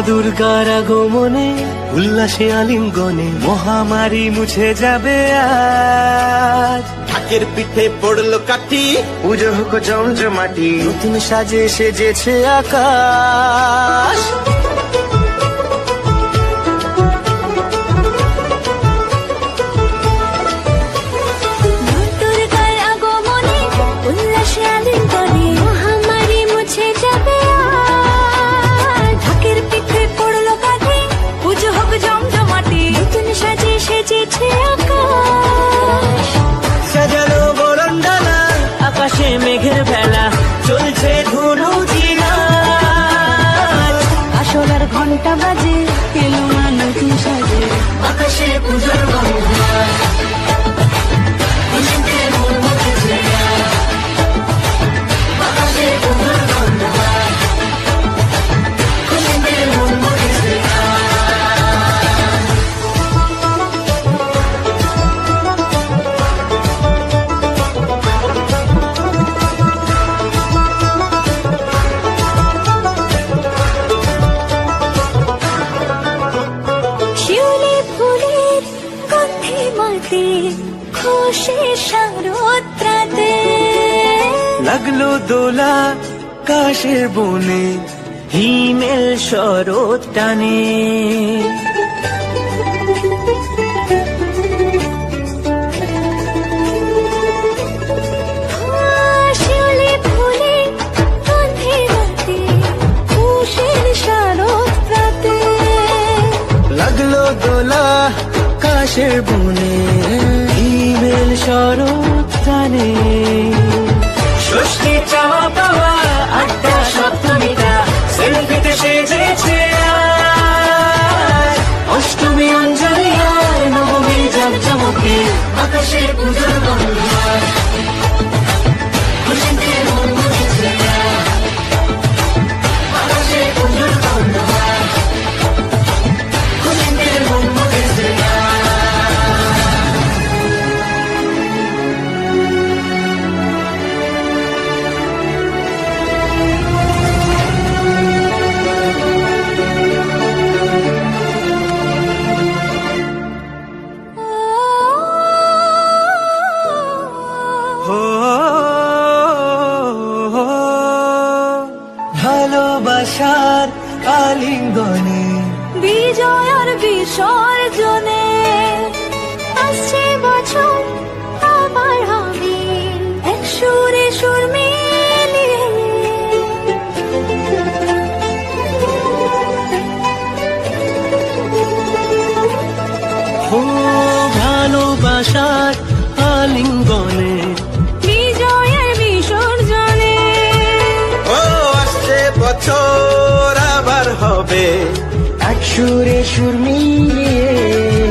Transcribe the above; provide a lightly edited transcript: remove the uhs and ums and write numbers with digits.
দুর্গার আগমনে উল্লাসে আলিঙ্গনে মহামারী মুছে যাবে আজ। ঢাকের পিঠে পড়লো কাঠি, পুজো হোক জমজমাটি, নতুন সাজে সেজেছে আকাশ। দুর্গার আগমনে উল্লাসে আলিঙ্গনে মহামারী মুছে যাবে আজ। ঢাকের পিঠে পড়লো কাঠি, পুজো হোক জমজমাটি, নতুন সাজে সেজেছে আকাশ। সাজানো বরণডালা, আকাশে মেঘের ভেলা, চলছে ধুনুচি নাচ। আসলার ঘন্টা বাজে, এলো না নতুন সাজে, আকাশে পুজোর বন্ধন, খুশিতে মন মুখেছে আজ। আকাশে পুজোর বন্ধন, খুশিতে মন মুখেছে আজ। শিউলি ফুলের গন্ধে মাতে, খুশি শারদরাতে। লাগলো দোলা কাশের বনে, হিমেল শরৎ টানে। শিউলি ফুলের গন্ধে মাতে, খুশির শারদরাতে। লাগলো দোলা কাশের বনে, হিমেল শরৎ টানে। ষষ্ঠী চাওয়া পাওয়া আড্ডা সপ্তমীটা সেলফিতে সেজেছে আজ। অষ্টমী অঞ্জলি আর নবমী জমজমকে আকাশে পুজোর বন্ধন, খুশিতে মন মুখেছে আজ। আকাশে পুজোর বন্ধন, খুশিতে মন মুখেছে আজ। ভালোবাসার আলিঙ্গনে বিজয় আর বিসর্জনে আসছে বছর আবার হবে এক সুরে সুর মিলিয়ে। ও ভালোবাসার আলিঙ্গনে বিজয় আর বিসর্জনে ও আসছে বছর আবার হবে এক সুরে সুর মিলিয়ে।